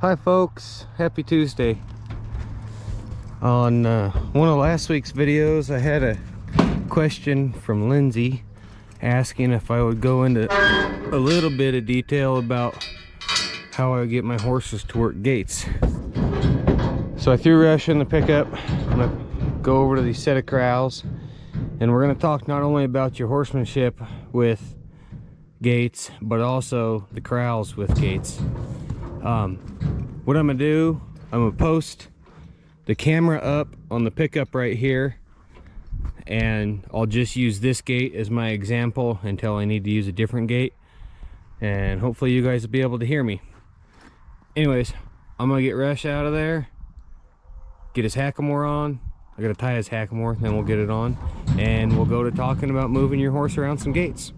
Hi folks, happy Tuesday. On one of last week's videos I had a question from Lindsay asking if I would go into a little bit of detail about how I would get my horses to work gaits. So I threw Rush in the pickup. I'm gonna go over to these set of corrals and we're gonna talk not only about your horsemanship with gaits but also the corrals with gaits. What I'm gonna do, I'm gonna post the camera up on the pickup right here, and I'll just use this gate as my example until I need to use a different gate, and hopefully you guys will be able to hear me. Anyways, I'm gonna get Rush out of there, get his hackamore on. I gotta tie his hackamore, then we'll get it on, and we'll go to talking about moving your horse around some gaits.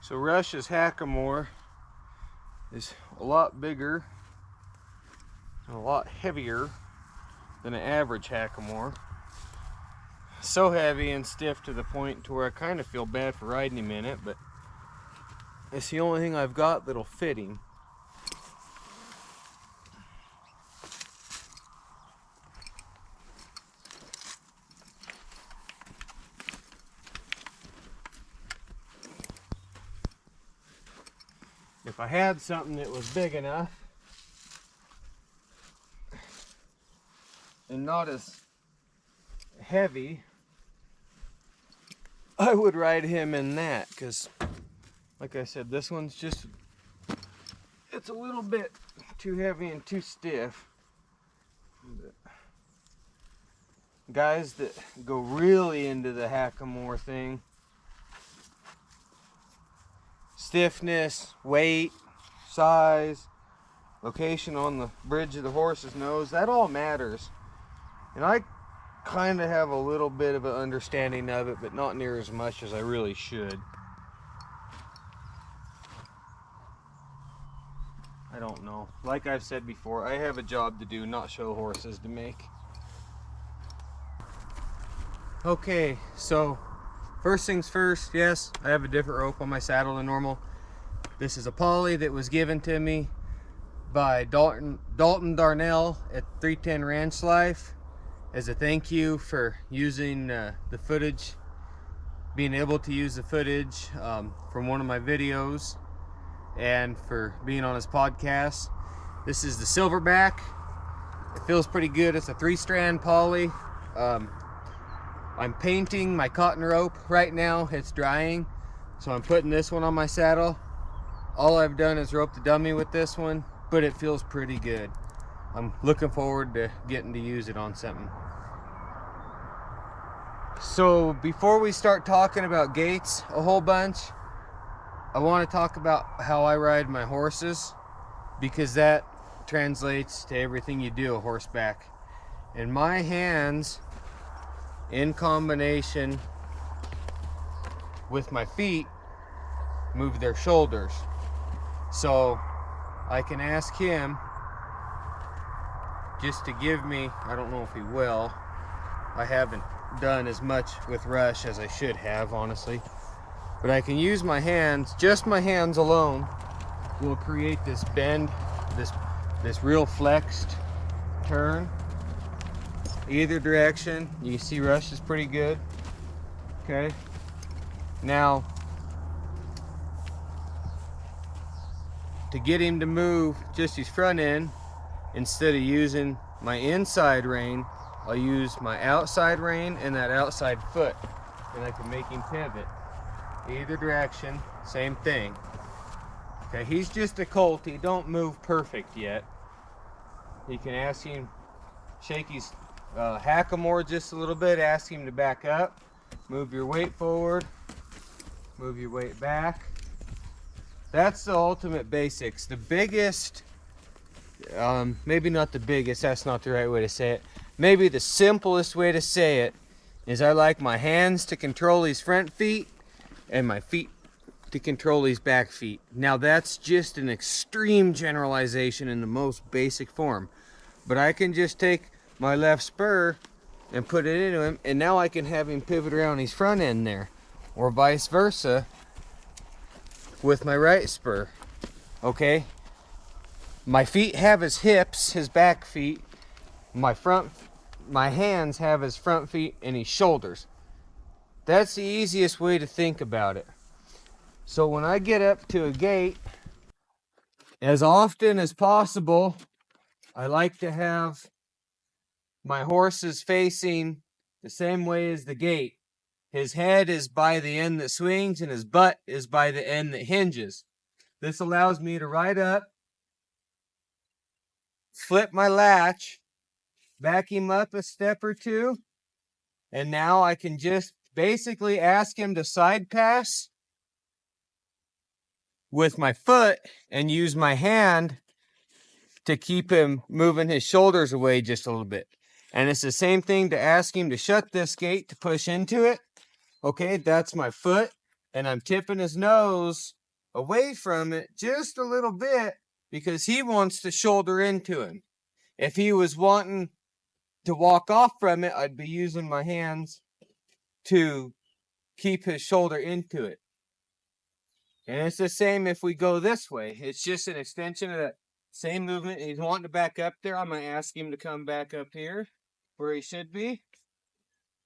So Rush's hackamore is a lot bigger and a lot heavier than an average hackamore. So heavy and stiff to the point to where I kind of feel bad for riding him in it, but it's the only thing I've got that'll fit him. If I had something that was big enough and not as heavy, I would ride him in that, because like I said, this one's just, it's a little bit too heavy and too stiff. But guys that go really into the hackamore thing, stiffness, weight, size, location on the bridge of the horse's nose, that all matters. And I kind of have a little bit of an understanding of it, but not near as much as I really should. I don't know. Like I've said before, I have a job to do, not show horses to make. Okay, so first things first, yes, I have a different rope on my saddle than normal. This is a poly that was given to me by Dalton Darnell at 310 Ranch Life as a thank you for using the footage, being able to use the footage from one of my videos, and for being on his podcast. This is the Silverback. It feels pretty good. It's a 3-strand poly. I'm painting my cotton rope right now. It's drying, so I'm putting this one on my saddle. All I've done is rope the dummy with this one, but it feels pretty good. I'm looking forward to getting to use it on something. So before we start talking about gaits a whole bunch, I want to talk about how I ride my horses, because that translates to everything you do a horseback. And my hands, in combination with my feet, move their shoulders. So I can ask him just to give me, I don't know if he will, I haven't done as much with Rush as I should have, honestly, but I can use my hands, just my hands alone will create this bend, this real flexed turn either direction. You see Rush is pretty good. Okay, now to get him to move just his front end, instead of using my inside rein, I'll use my outside rein and that outside foot, and I can make him pivot either direction, same thing. Okay, he's just a colt. He don't move perfect yet. You can ask him, shake his hackamore just a little bit, ask him to back up, move your weight forward, move your weight back. That's the ultimate basics. The biggest, maybe not the biggest, that's not the right way to say it. Maybe the simplest way to say it is I like my hands to control his front feet and my feet to control his back feet. Now that's just an extreme generalization in the most basic form. But I can just take my left spur and put it into him, and now I can have him pivot around his front end there. Or vice versa with my right spur. Okay? My feet have his hips, his back feet. My hands have his front feet and his shoulders. That's the easiest way to think about it. So when I get up to a gate, as often as possible, I like to have my horses facing the same way as the gate. His head is by the end that swings and his butt is by the end that hinges. This allows me to ride up, flip my latch, back him up a step or two, and now I can just basically ask him to side pass with my foot and use my hand to keep him moving his shoulders away just a little bit. And it's the same thing to ask him to shut this gate to push into it. Okay, that's my foot, and I'm tipping his nose away from it just a little bit because he wants to shoulder into him. If he was wanting to walk off from it, I'd be using my hands to keep his shoulder into it. And it's the same if we go this way. It's just an extension of that same movement. He's wanting to back up there. I'm going to ask him to come back up here where he should be.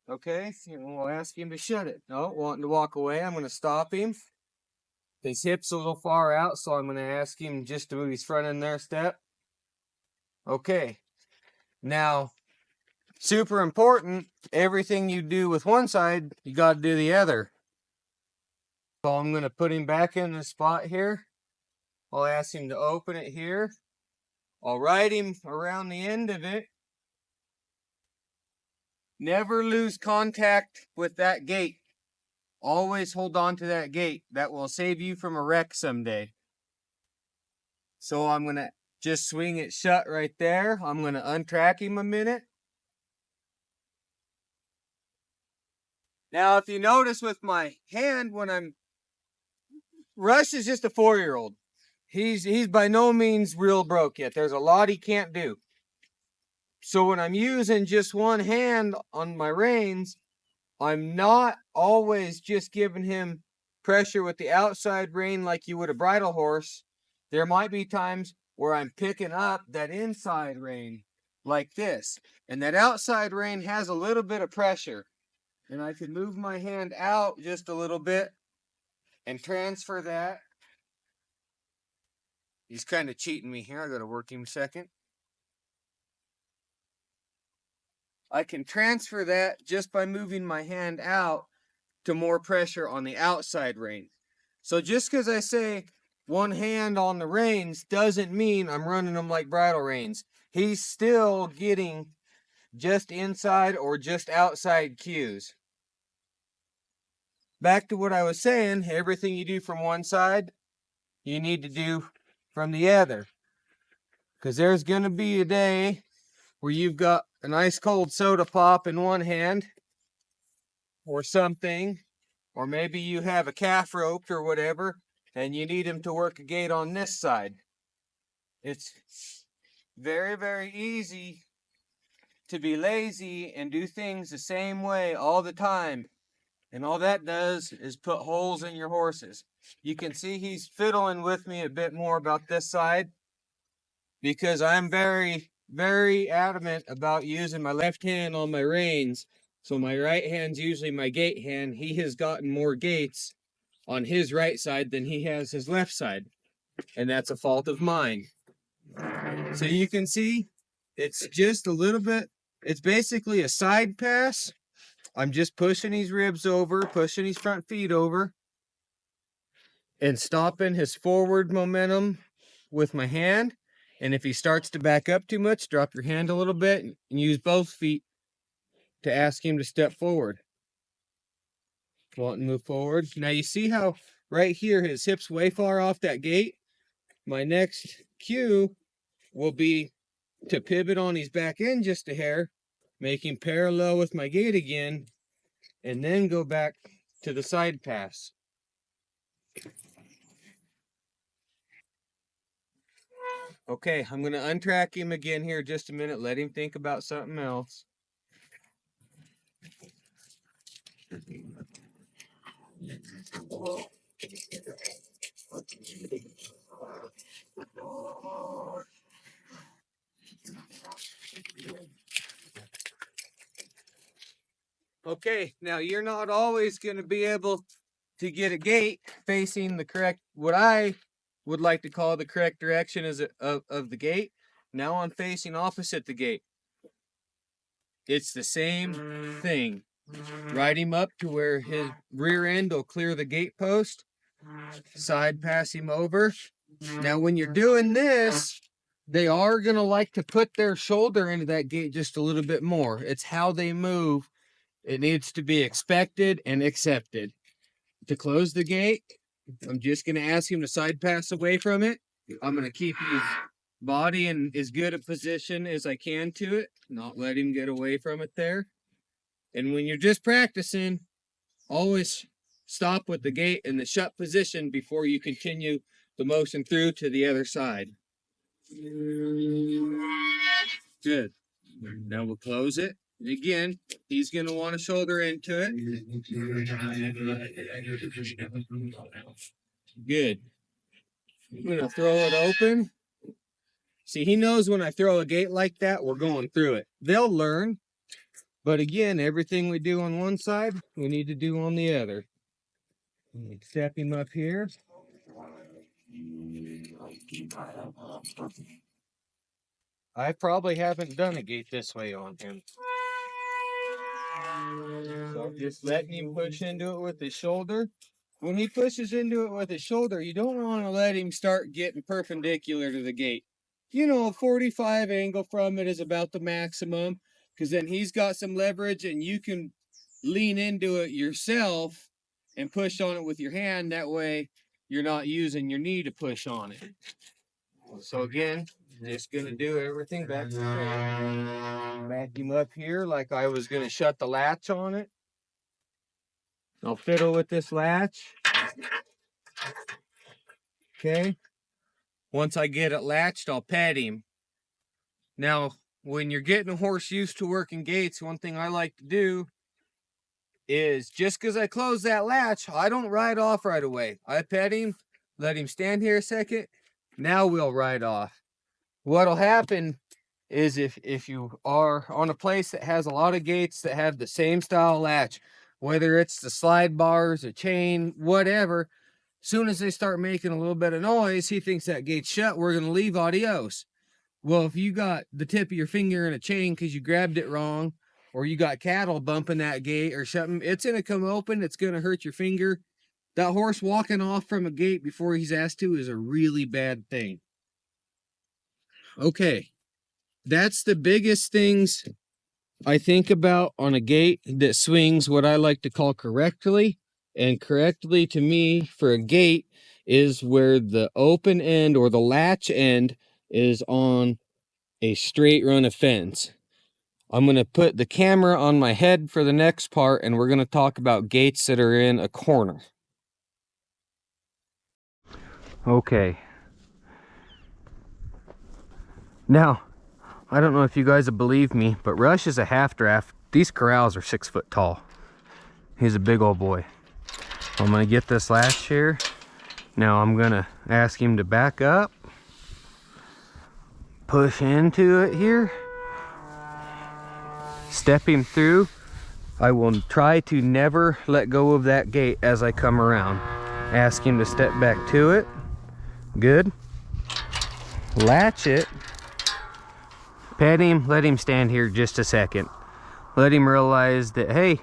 Okay, we'll ask him to shut it. No, wanting to walk away, I'm going to stop him. His hips a little far out, so I'm going to ask him just to move his front in there a step. Okay, now, super important, everything you do with one side, you got to do the other. So I'm going to put him back in the spot here. I'll ask him to open it here. I'll ride him around the end of it. Never lose contact with that gate. Always hold on to that gate. That will save you from a wreck someday. So I'm going to just swing it shut right there. I'm going to untrack him a minute. Now, if you notice with my hand, when I'm... Rush is just a 4-year-old. He's by no means real broke yet. There's a lot he can't do. So when I'm using just one hand on my reins, I'm not always just giving him pressure with the outside rein like you would a bridle horse. There might be times where I'm picking up that inside rein like this. And that outside rein has a little bit of pressure. And I can move my hand out just a little bit and transfer that. He's kind of cheating me here. I got to work him a second. I can transfer that just by moving my hand out to more pressure on the outside rein. So just because I say one hand on the reins doesn't mean I'm running them like bridle reins. He's still getting just inside or just outside cues. Back to what I was saying, everything you do from one side, you need to do from the other. Because there's going to be a day where you've got an ice cold soda pop in one hand or something, or maybe you have a calf roped or whatever, and you need him to work a gate on this side. It's very, very easy to be lazy and do things the same way all the time. And all that does is put holes in your horses. You can see he's fiddling with me a bit more about this side because I'm very, very adamant about using my left hand on my reins. So my right hand's usually my gate hand. He has gotten more gates on his right side than he has his left side. And that's a fault of mine. So you can see it's just a little bit, it's basically a side pass. I'm just pushing his ribs over, pushing his front feet over. and stopping his forward momentum with my hand. And if he starts to back up too much, drop your hand a little bit and use both feet to ask him to step forward. Want to move forward. Now you see how right here his hips way far off that gate? My next cue will be to pivot on his back end just a hair, make him parallel with my gate again, and then go back to the side pass. Okay, I'm going to untrack him again here just a minute. Let him think about something else. Okay, now you're not always going to be able to get a gate facing the correct, what I would like to call the correct direction of the gate. Now I'm facing opposite the gate. It's the same thing. Ride him up to where his rear end will clear the gate post. Side pass him over. Now when you're doing this, they are going to like to put their shoulder into that gate just a little bit more. It's how they move. It needs to be expected and accepted. To close the gate, I'm just going to ask him to side pass away from it. I'm going to keep his body in as good a position as I can to it, not let him get away from it there. And when you're just practicing, always stop with the gate in the shut position before you continue the motion through to the other side. Good. Now we'll close it. And again, he's going to want to shoulder into it. Good. I'm going to throw it open. See, he knows when I throw a gate like that, we're going through it. They'll learn. But again, everything we do on one side, we need to do on the other. Step him up here. I probably haven't done a gate this way on him. So just letting him push into it with his shoulder. When he pushes into it with his shoulder, you don't want to let him start getting perpendicular to the gate. You know, a 45 angle from it is about the maximum, because then he's got some leverage and you can lean into it yourself and push on it with your hand. That way you're not using your knee to push on it. So again, just going to do everything back to the same. Back him up here like I was going to shut the latch on it. I'll fiddle with this latch. Okay. Once I get it latched, I'll pet him. Now, when you're getting a horse used to working gates, one thing I like to do is just because I close that latch, I don't ride off right away. I pet him, let him stand here a second. Now we'll ride off. What'll happen is if you are on a place that has a lot of gates that have the same style latch, whether it's the slide bars, a chain, whatever, soon as they start making a little bit of noise, he thinks that gate's shut, we're going to leave, adios. Well, if you got the tip of your finger in a chain because you grabbed it wrong, or you got cattle bumping that gate or something, it's going to come open, it's going to hurt your finger. That horse walking off from a gate before he's asked to is a really bad thing. Okay, that's the biggest things I think about on a gate that swings what I like to call correctly. And correctly to me for a gate is where the open end or the latch end is on a straight run of fence. I'm going to put the camera on my head for the next part, and we're going to talk about gates that are in a corner. Okay. Now, I don't know if you guys will believe me, but Rush is a half draft. These corrals are 6 foot tall. He's a big old boy. I'm going to get this latch here. Now I'm going to ask him to back up. Push into it here. Step him through. I will try to never let go of that gate as I come around. Ask him to step back to it. Good. Latch it. Pet him. Let him stand here just a second. Let him realize that, hey,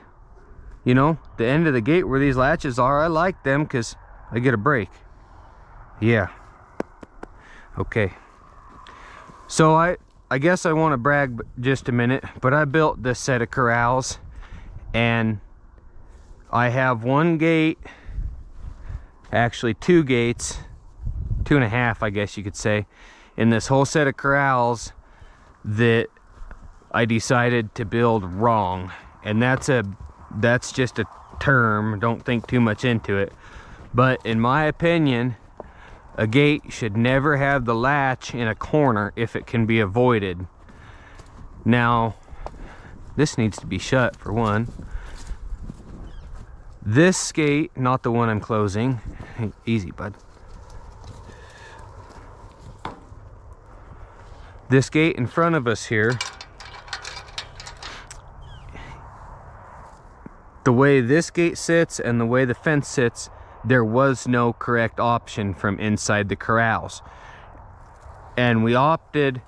you know, the end of the gate where these latches are, I like them because I get a break. Yeah. Okay. So I guess I want to brag just a minute, but I built this set of corrals, and I have one gate, actually 2 gates, 2.5 I guess you could say, in this whole set of corrals that I decided to build wrong. And that's just a term, don't think too much into it, but in my opinion, a gate should never have the latch in a corner if it can be avoided. Now, this needs to be shut for one. This gate, not the one I'm closing. Hey, easy, bud. This gate in front of us here, the way this gate sits and the way the fence sits, there was no correct option from inside the corrals, and we opted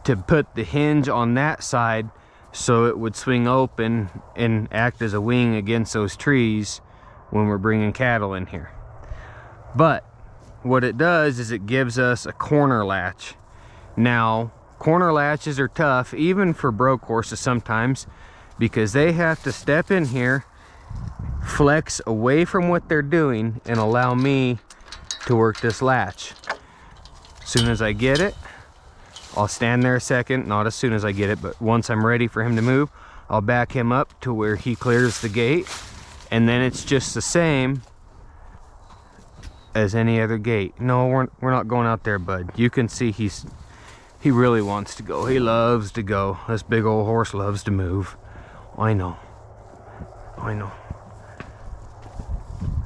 to put the hinge on that side so it would swing open and act as a wing against those trees when we're bringing cattle in here. But what it does is it gives us a corner latch. Now, corner latches are tough even for broke horses sometimes, because they have to step in here, flex away from what they're doing, and allow me to work this latch. As soon as I get it, I'll stand there a second, not as soon as I get it, but once I'm ready for him to move, I'll back him up to where he clears the gate, and then it's just the same as any other gate. No, we're not going out there, bud. You can see he really wants to go. He loves to go. This big old horse loves to move. I know.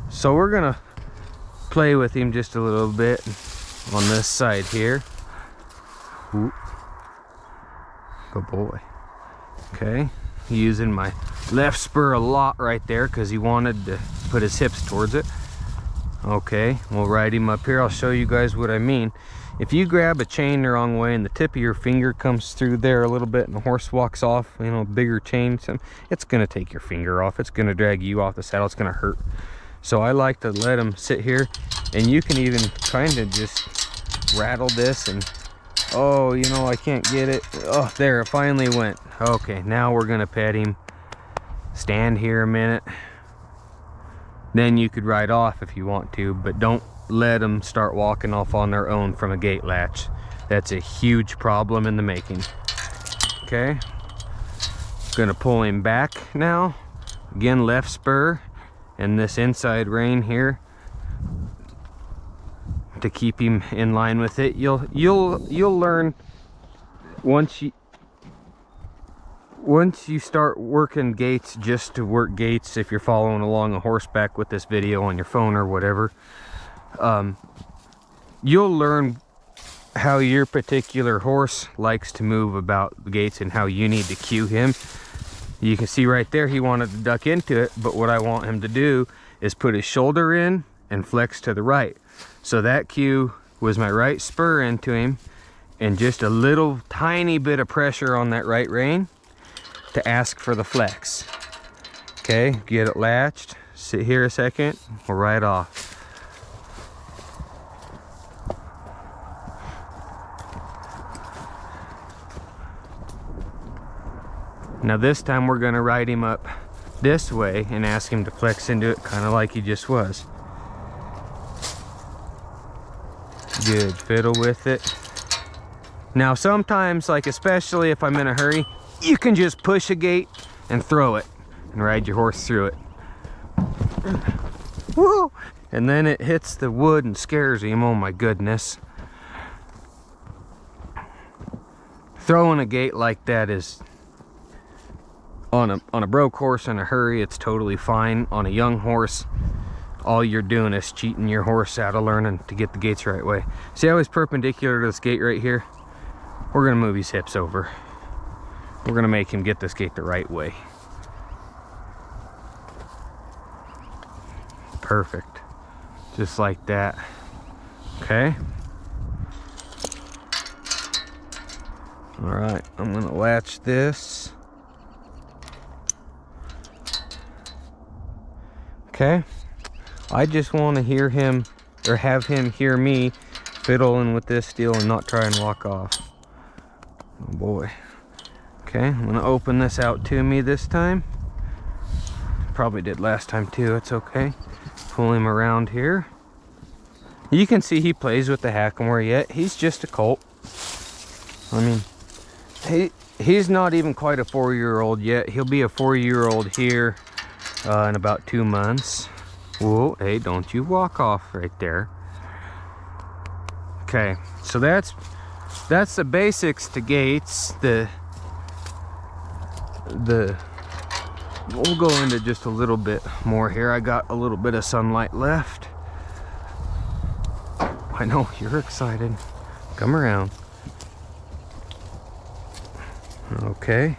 So we're gonna play with him just a little bit on this side here. Ooh. Good boy. Okay, using my left spur a lot right there because he wanted to put his hips towards it. Okay, we'll ride him up here. I'll show you guys what I mean. If you grab a chain the wrong way and the tip of your finger comes through there a little bit and the horse walks off, you know, bigger chain, it's gonna take your finger off. It's gonna drag you off the saddle. It's gonna hurt. So I like to let him sit here, and you can even kind of just rattle this and, oh, you know, I can't get it. Oh, there, it finally went. Okay, now we're gonna pet him. Stand here a minute. Then you could ride off if you want to, but don't let them start walking off on their own from a gate latch. That's a huge problem in the making. Okay, gonna pull him back now. Again, left spur and this inside rein here to keep him in line with it. You'll learn once you start working gates just to work gates. If you're following along a horseback with this video on your phone or whatever, you'll learn how your particular horse likes to move about the gates and how you need to cue him. You can see right there he wanted to duck into it, but what I want him to do is put his shoulder in and flex to the right. So that cue was my right spur into him and just a little tiny bit of pressure on that right rein to ask for the flex. Okay, get it latched, sit here a second, we'll ride off. Now this time we're gonna ride him up this way and ask him to flex into it, kind of like he just was. Good, fiddle with it. Now sometimes, like especially if I'm in a hurry, you can just push a gate and throw it and ride your horse through it. Woo! And then it hits the wood and scares him, oh my goodness. Throwing a gate like that is, on a broke horse in a hurry, it's totally fine. On a young horse, all you're doing is cheating your horse out of learning to get the gates the right way. See how he's perpendicular to this gate right here? We're gonna move his hips over. We're gonna make him get this gate the right way. Perfect. Just like that. Okay. All right, I'm gonna latch this. Okay. I just want to hear him or have him hear me fiddling with this deal and not try and walk off. Oh boy. Okay, I'm gonna open this out to me this time. Probably did last time too, it's okay. Pull him around here. You can see he plays with the hackamore yet. He's just a colt. I mean, he's not even quite a 4-year-old yet. He'll be a 4-year-old here in about 2 months. Whoa, hey, don't you walk off right there. Okay, so that's the basics to gaits. We'll go into just a little bit more here. I got a little bit of sunlight left. I know you're excited. Come around. Okay.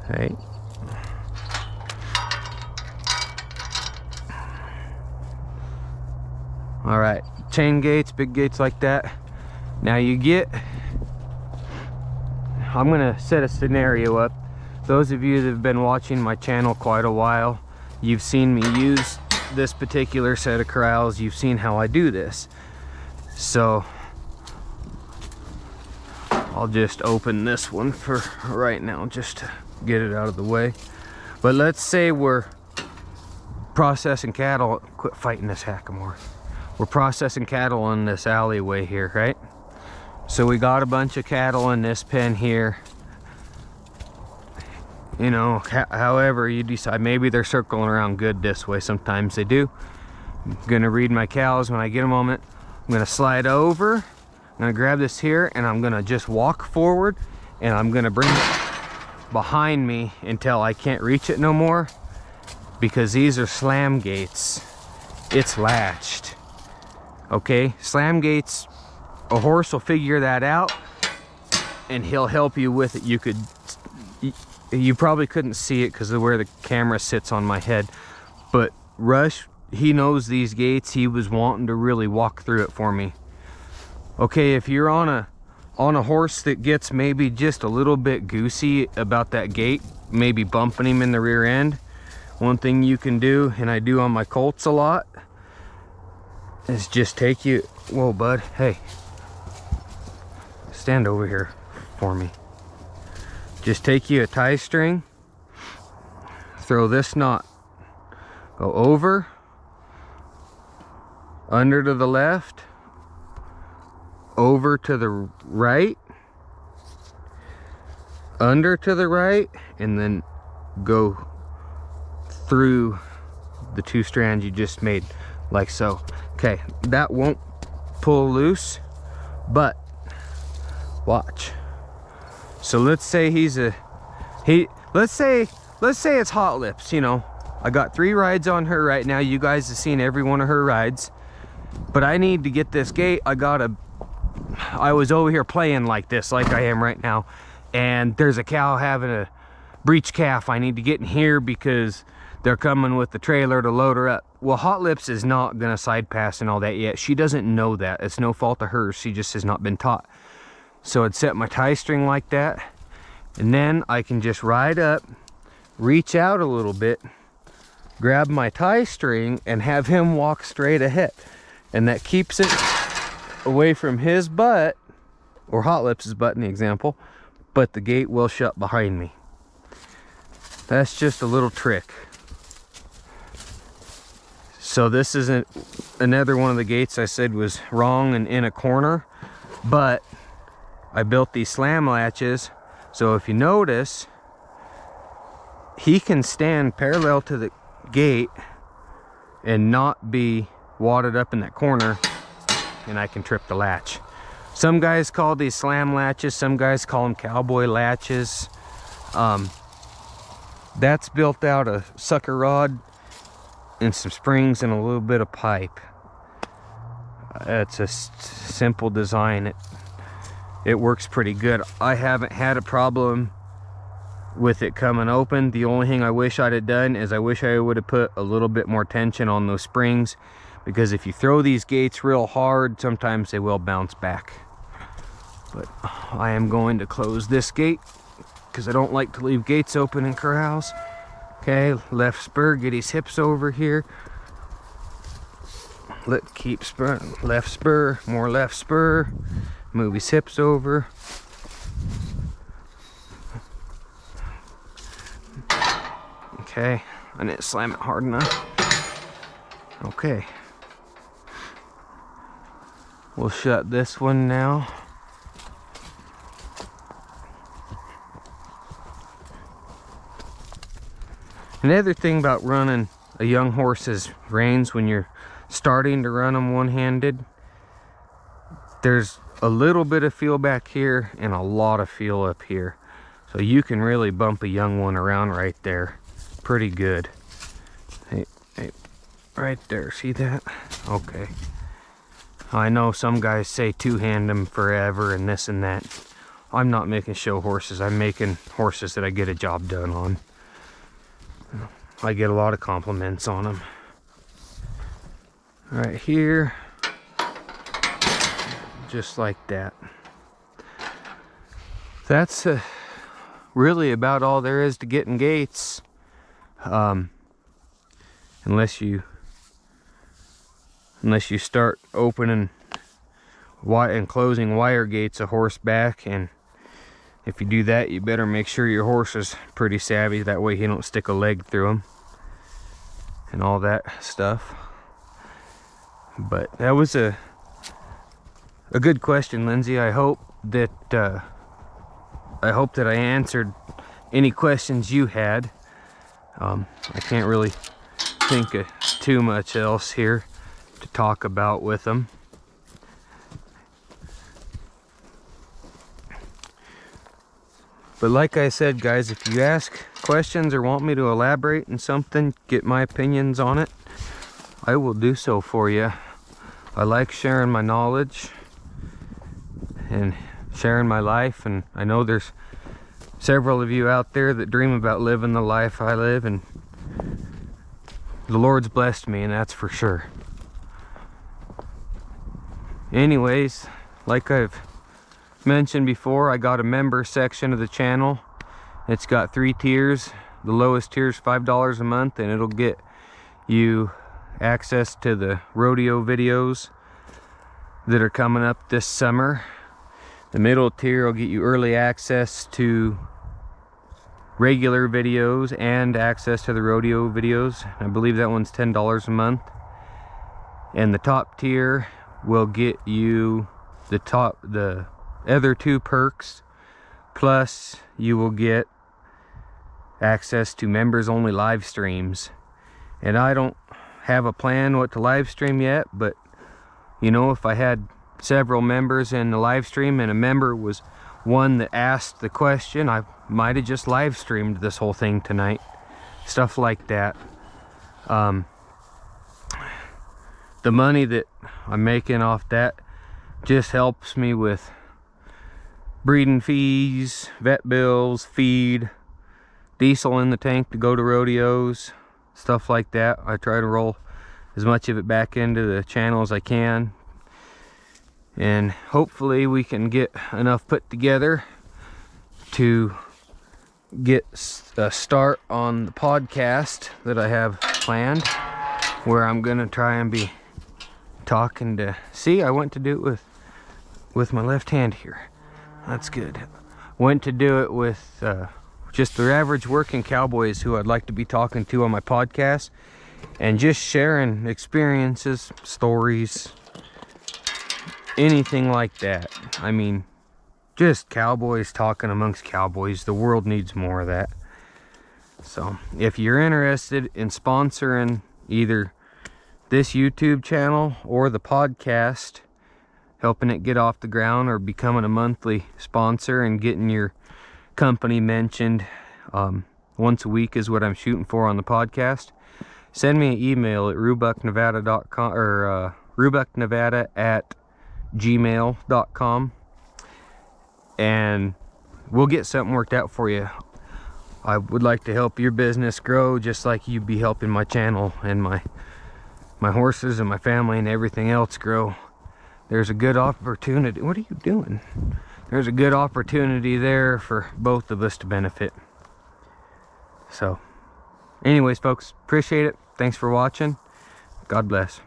Hey. All right, chain gates, big gates like that. Now I'm gonna set a scenario up. Those of you that have been watching my channel quite a while, you've seen me use this particular set of corrals. You've seen how I do this. So I'll just open this one for right now just to get it out of the way. But let's say we're processing cattle. Quit fighting this hackamore. We're processing cattle in this alleyway here, right? So we got a bunch of cattle in this pen here. You know, however you decide, maybe they're circling around good this way. Sometimes they do. I'm gonna read my cows when I get a moment. I'm gonna slide over. I'm gonna grab this here and I'm gonna just walk forward and I'm gonna bring it behind me until I can't reach it no more, because these are slam gates. It's latched. Okay, slam gates, a horse will figure that out and he'll help you with it. You probably couldn't see it because of where the camera sits on my head, but Rush, he knows these gates. He was wanting to really walk through it for me. Okay, if you're on a horse that gets maybe just a little bit goosey about that gate, maybe bumping him in the rear end, one thing you can do, and I do on my colts a lot, is just take you, whoa bud, hey, stand over here for me. Just take you a tie string, throw this knot, go over, under to the left, over to the right, under to the right, and then go through the 2 strands you just made, like so. Okay, that won't pull loose, but watch. So let's say let's say it's Hot Lips, you know. I got 3 rides on her right now. You guys have seen every one of her rides. But I need to get this gate. I was over here playing like this, like I am right now. And there's a cow having a breech calf. I need to get in here because they're coming with the trailer to load her up. Well, Hot Lips is not gonna side pass and all that yet. She doesn't know that. It's no fault of hers. She just has not been taught. So I'd set my tie string like that, and then I can just ride up, reach out a little bit, grab my tie string, and have him walk straight ahead. And that keeps it away from his butt, or Hot Lips' butt in the example, but the gate will shut behind me. That's just a little trick. So this isn't another one of the gates I said was wrong and in a corner, but I built these slam latches, so if you notice, he can stand parallel to the gate and not be wadded up in that corner, and I can trip the latch. Some guys call these slam latches, some guys call them cowboy latches. That's built out of sucker rod and some springs and a little bit of pipe. It's a simple design. It works pretty good. I haven't had a problem with it coming open. The only thing I wish I'd have done is I wish I would have put a little bit more tension on those springs, because if you throw these gates real hard, sometimes they will bounce back. But I am going to close this gate because I don't like to leave gates open in corrals. Okay, left spur, get his hips over here. keep spur, left spur, more left spur, move his hips over. Okay, I didn't slam it hard enough. Okay. We'll shut this one now. Another thing about running a young horse's reins when you're starting to run them one-handed, there's a little bit of feel back here and a lot of feel up here. So you can really bump a young one around right there pretty good. Hey, right there, see that? Okay. I know some guys say two-hand them forever and this and that. I'm not making show horses. I'm making horses that I get a job done on. I get a lot of compliments on them. Right here, just like that. That's really about all there is to getting gaits. Unless you start opening and closing wire gates a horse back, and if you do that, you better make sure your horse is pretty savvy, that way he don't stick a leg through them and all that stuff. But that was a good question, Lindsay. I hope that I answered any questions you had. I can't really think of too much else here to talk about with them. But like I said, guys, if you ask questions or want me to elaborate on something, get my opinions on it, I will do so for you. I like sharing my knowledge and sharing my life, and I know there's several of you out there that dream about living the life I live, and the Lord's blessed me, and that's for sure. Anyways, like I've mentioned before, I got a member section of the channel. It's got 3 tiers. The lowest tier is $5 a month, and it'll get you access to the rodeo videos that are coming up this summer. The middle tier will get you early access to regular videos and access to the rodeo videos. I believe that one's $10 a month. And the top tier will get you the other 2 perks, plus you will get access to members only live streams. And I don't have a plan what to live stream yet, but you know, if I had several members in the live stream and a member was one that asked the question, I might have just live streamed this whole thing tonight. Stuff like that. The money that I'm making off that just helps me with breeding fees, vet bills, feed, diesel in the tank to go to rodeos, stuff like that. I try to roll as much of it back into the channel as I can, and hopefully we can get enough put together to get a start on the podcast that I have planned, where I'm gonna try and be talking to, see, I went to do it with my left hand here. That's good. Went to do it with just the average working cowboys who I'd like to be talking to on my podcast, and just sharing experiences, stories, anything like that. I mean, just cowboys talking amongst cowboys. The world needs more of that. So if you're interested in sponsoring either this YouTube channel or the podcast, helping it get off the ground, or becoming a monthly sponsor and getting your company mentioned once a week is what I'm shooting for on the podcast, send me an email at rubucknevada.com or rubucknevada@gmail.com, and we'll get something worked out for you. I would like to help your business grow just like you'd be helping my channel and my horses and my family and everything else grow. There's a good opportunity. What are you doing? There's a good opportunity there for both of us to benefit. So anyways, folks, appreciate it. Thanks for watching. God bless.